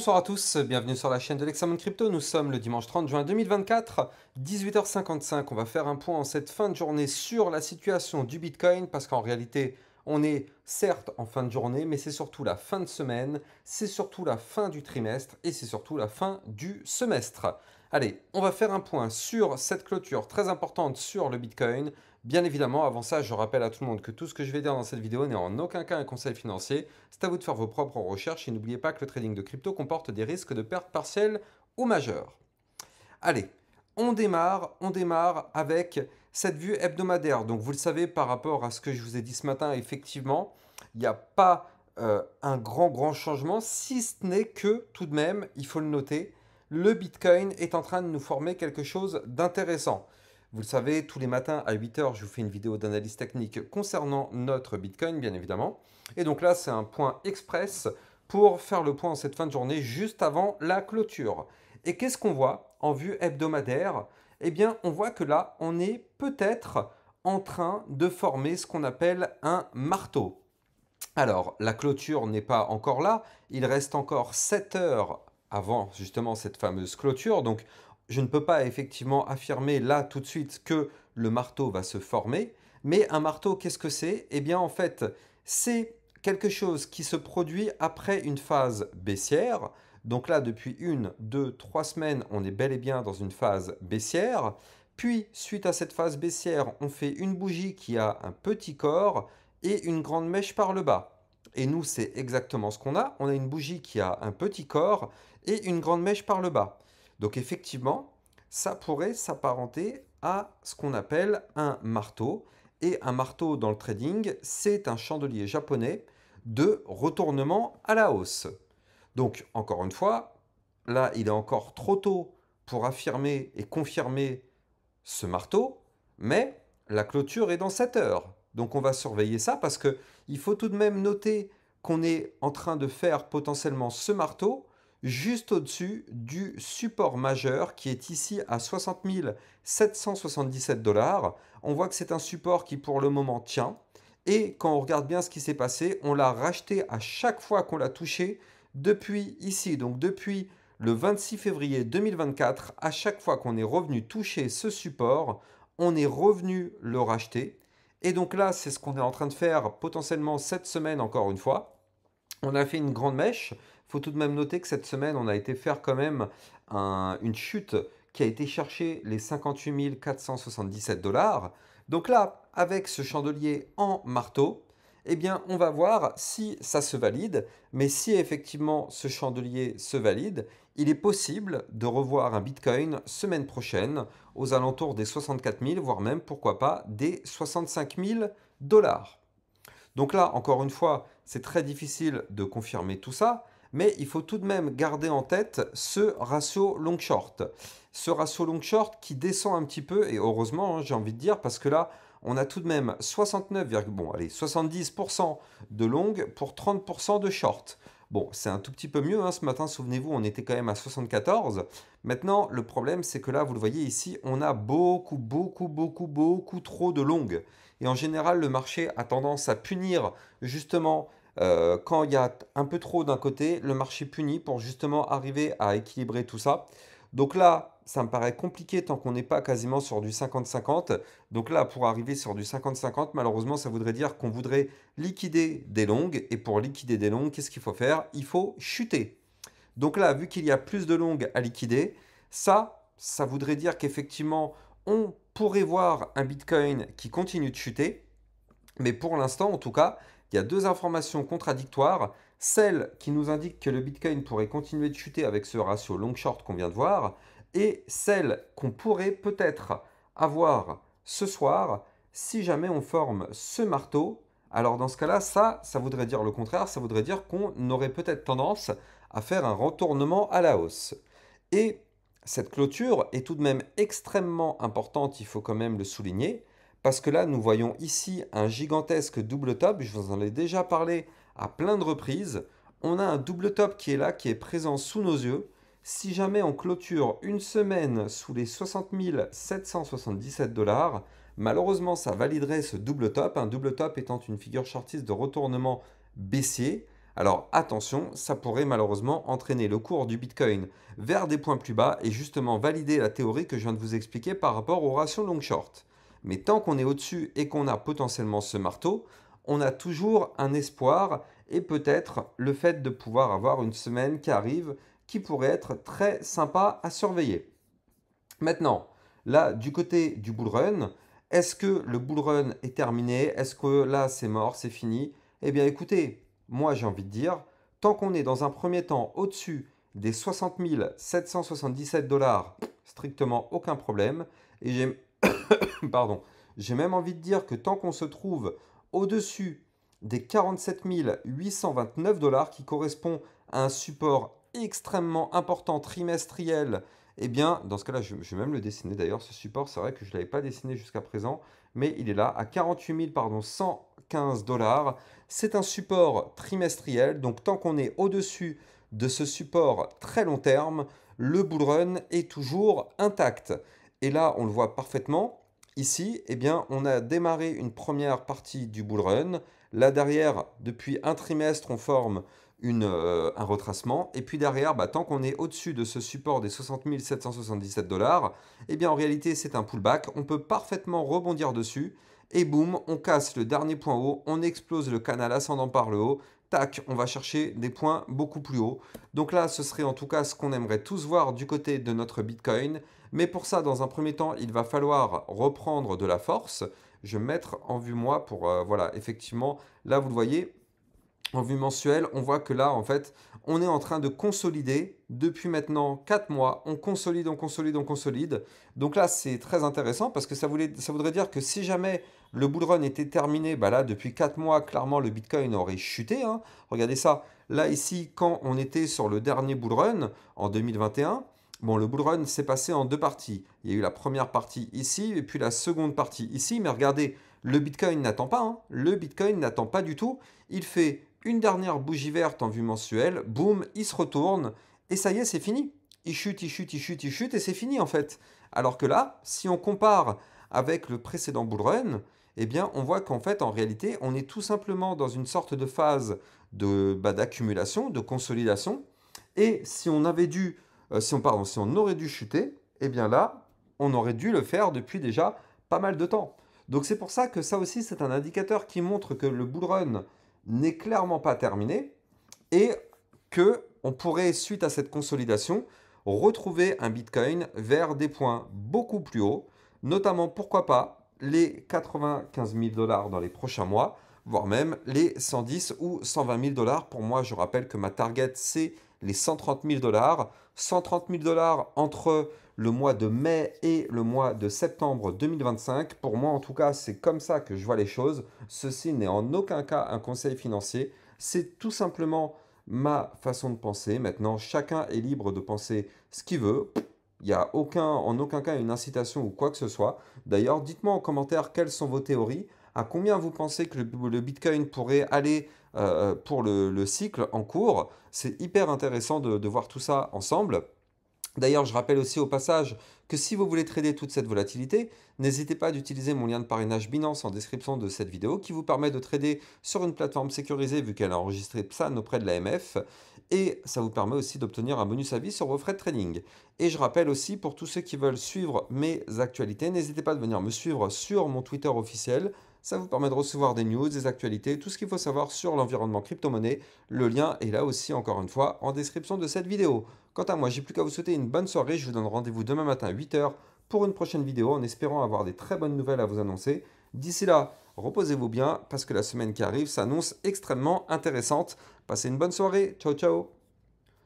Bonsoir à tous, bienvenue sur la chaîne de l'Examen Crypto. Nous sommes le dimanche 30 juin 2024, 18h55. On va faire un point en cette fin de journée sur la situation du Bitcoin parce qu'en réalité, on est certes en fin de journée, mais c'est surtout la fin de semaine, c'est surtout la fin du trimestre et c'est surtout la fin du semestre. Allez, on va faire un point sur cette clôture très importante sur le Bitcoin. Bien évidemment, avant ça, je rappelle à tout le monde que tout ce que je vais dire dans cette vidéo n'est en aucun cas un conseil financier. C'est à vous de faire vos propres recherches et n'oubliez pas que le trading de crypto comporte des risques de perte partielle ou majeure. Allez, on démarre avec cette vue hebdomadaire. Donc vous le savez, par rapport à ce que je vous ai dit ce matin, effectivement, il n'y a pas un grand changement, si ce n'est que tout de même, il faut le noter, le Bitcoin est en train de nous former quelque chose d'intéressant. Vous le savez, tous les matins à 8h, je vous fais une vidéo d'analyse technique concernant notre Bitcoin, bien évidemment. Et donc là, c'est un point express pour faire le point en cette fin de journée, juste avant la clôture. Et qu'est-ce qu'on voit en vue hebdomadaire? Eh bien, on voit que là, on est peut-être en train de former ce qu'on appelle un marteau. Alors, la clôture n'est pas encore là, il reste encore 7 heures avant justement cette fameuse clôture, donc je ne peux pas effectivement affirmer là tout de suite que le marteau va se former, mais un marteau, qu'est-ce que c'est? Eh bien en fait, c'est quelque chose qui se produit après une phase baissière, donc là depuis 1, 2, 3 semaines, on est bel et bien dans une phase baissière, puis suite à cette phase baissière, on fait une bougie qui a un petit corps, et une grande mèche par le bas. Et nous, c'est exactement ce qu'on a. On a une bougie qui a un petit corps et une grande mèche par le bas. Donc effectivement, ça pourrait s'apparenter à ce qu'on appelle un marteau. Et un marteau dans le trading, c'est un chandelier japonais de retournement à la hausse. Donc encore une fois, là, il est encore trop tôt pour affirmer et confirmer ce marteau, mais la clôture est dans 7 heures. Donc on va surveiller ça parce que il faut tout de même noter qu'on est en train de faire potentiellement ce marteau juste au-dessus du support majeur qui est ici à 60 777 $. On voit que c'est un support qui pour le moment tient. Et quand on regarde bien ce qui s'est passé, on l'a racheté à chaque fois qu'on l'a touché depuis ici. Donc depuis le 26 février 2024, à chaque fois qu'on est revenu toucher ce support, on est revenu le racheter. Et donc là, c'est ce qu'on est en train de faire potentiellement cette semaine encore une fois. On a fait une grande mèche. Il faut tout de même noter que cette semaine, on a été faire quand même une chute qui a été chercher les 58 477 $. Donc là, avec ce chandelier en marteau, eh bien, on va voir si ça se valide. Mais si effectivement ce chandelier se valide, il est possible de revoir un Bitcoin semaine prochaine aux alentours des 64 000, voire même, pourquoi pas, des 65 000 $. Donc là, encore une fois, c'est très difficile de confirmer tout ça, mais il faut tout de même garder en tête ce ratio long-short. Ce ratio long-short qui descend un petit peu, et heureusement, hein, j'ai envie de dire, parce que là, on a tout de même 69, bon, allez, 70% de long pour 30% de short. Bon, c'est un tout petit peu mieux, hein, ce matin, souvenez-vous, on était quand même à 74. Maintenant, le problème, c'est que là, vous le voyez ici, on a beaucoup trop de long. Et en général, le marché a tendance à punir justement quand il y a un peu trop d'un côté, le marché punit pour justement arriver à équilibrer tout ça. Donc là, ça me paraît compliqué tant qu'on n'est pas quasiment sur du 50-50. Donc là, pour arriver sur du 50-50, malheureusement, ça voudrait dire qu'on voudrait liquider des longues. Et pour liquider des longues, qu'est-ce qu'il faut faire? Il faut chuter. Donc là, vu qu'il y a plus de longues à liquider, ça voudrait dire qu'effectivement, on pourrait voir un Bitcoin qui continue de chuter. Mais pour l'instant, en tout cas, il y a deux informations contradictoires. Celle qui nous indique que le Bitcoin pourrait continuer de chuter avec ce ratio long-short qu'on vient de voir, et celle qu'on pourrait peut-être avoir ce soir si jamais on forme ce marteau. Alors dans ce cas-là, ça voudrait dire le contraire, ça voudrait dire qu'on aurait peut-être tendance à faire un retournement à la hausse. Et cette clôture est tout de même extrêmement importante, il faut quand même le souligner, parce que là, nous voyons ici un gigantesque double top. Je vous en ai déjà parlé à plein de reprises. On a un double top qui est là, qui est présent sous nos yeux. Si jamais on clôture une semaine sous les 60 777 $, malheureusement, ça validerait ce double top. Un double top étant une figure shortiste de retournement baissier. Alors attention, ça pourrait malheureusement entraîner le cours du Bitcoin vers des points plus bas et justement valider la théorie que je viens de vous expliquer par rapport aux ratios long-short. Mais tant qu'on est au-dessus et qu'on a potentiellement ce marteau, on a toujours un espoir et peut-être le fait de pouvoir avoir une semaine qui arrive qui pourrait être très sympa à surveiller. Maintenant, là, du côté du bull run, est-ce que le bull run est terminé? Est-ce que là, c'est mort, c'est fini? Eh bien, écoutez, moi, j'ai envie de dire, tant qu'on est dans un premier temps au-dessus des 60 777 dollars, strictement aucun problème. Et j'ai, pardon, j'ai même envie de dire que tant qu'on se trouve au-dessus des 47 829 dollars, qui correspond à un support extrêmement important trimestriel, eh bien, dans ce cas-là, je vais même le dessiner d'ailleurs, ce support, c'est vrai que je ne l'avais pas dessiné jusqu'à présent, mais il est là, à 48 115 dollars. C'est un support trimestriel, donc tant qu'on est au-dessus de ce support très long terme, le bull run est toujours intact. Et là, on le voit parfaitement. Ici, eh bien, on a démarré une première partie du bull run. Là derrière, depuis un trimestre, on forme un retracement. Et puis derrière, tant qu'on est au-dessus de ce support des 60 777 dollars, eh bien en réalité c'est un pullback. On peut parfaitement rebondir dessus. Et boum, on casse le dernier point haut, on explose le canal ascendant par le haut. Tac, on va chercher des points beaucoup plus hauts. Donc là, ce serait en tout cas ce qu'on aimerait tous voir du côté de notre Bitcoin. Mais pour ça, dans un premier temps, il va falloir reprendre de la force. Je vais me mettre en vue moi pour, voilà, effectivement, là vous le voyez, en vue mensuelle, on voit que là, en fait, on est en train de consolider depuis maintenant 4 mois. On consolide, on consolide, on consolide. Donc là, c'est très intéressant parce que ça voudrait dire que si jamais le bull run était terminé, là, depuis 4 mois, clairement, le Bitcoin aurait chuté, hein. Regardez ça. Là, ici, quand on était sur le dernier bull run en 2021, bon, le bull run s'est passé en deux parties. Il y a eu la première partie ici et puis la seconde partie ici. Mais regardez, le Bitcoin n'attend pas, hein. Le Bitcoin n'attend pas du tout. Il fait une dernière bougie verte en vue mensuelle, boum, il se retourne, et ça y est, c'est fini. Il chute, il chute, il chute, il chute, et c'est fini en fait. Alors que là, si on compare avec le précédent bull run, eh bien, on voit qu'en fait, en réalité, on est tout simplement dans une sorte de phase d'accumulation, de consolidation. Et si on avait dû, si on aurait dû chuter, eh bien là, on aurait dû le faire depuis déjà pas mal de temps. Donc c'est pour ça que ça aussi, c'est un indicateur qui montre que le bull run n'est clairement pas terminé et que on pourrait, suite à cette consolidation, retrouver un Bitcoin vers des points beaucoup plus hauts, notamment, pourquoi pas, les 95 000 dollars dans les prochains mois, voire même les 110 ou 120 000 dollars. Pour moi, je rappelle que ma target, c'est les 130 000 dollars. 130 000 dollars entre le mois de mai et le mois de septembre 2025. Pour moi, en tout cas, c'est comme ça que je vois les choses. Ceci n'est en aucun cas un conseil financier. C'est tout simplement ma façon de penser. Maintenant, chacun est libre de penser ce qu'il veut. Il n'y a en aucun cas une incitation ou quoi que ce soit. D'ailleurs, dites-moi en commentaire quelles sont vos théories. À combien vous pensez que le Bitcoin pourrait aller pour le cycle en cours? C'est hyper intéressant de voir tout ça ensemble. D'ailleurs, je rappelle aussi au passage que si vous voulez trader toute cette volatilité, n'hésitez pas d'utiliser mon lien de parrainage Binance en description de cette vidéo qui vous permet de trader sur une plateforme sécurisée vu qu'elle a enregistré PSAN auprès de l'AMF et ça vous permet aussi d'obtenir un bonus à vie sur vos frais de trading. Et je rappelle aussi pour tous ceux qui veulent suivre mes actualités, n'hésitez pas à venir me suivre sur mon Twitter officiel. Ça vous permet de recevoir des news, des actualités, tout ce qu'il faut savoir sur l'environnement crypto-monnaie. Le lien est là aussi, encore une fois, en description de cette vidéo. Quant à moi, j'ai plus qu'à vous souhaiter une bonne soirée. Je vous donne rendez-vous demain matin à 8 h pour une prochaine vidéo en espérant avoir des très bonnes nouvelles à vous annoncer. D'ici là, reposez-vous bien parce que la semaine qui arrive s'annonce extrêmement intéressante. Passez une bonne soirée. Ciao, ciao.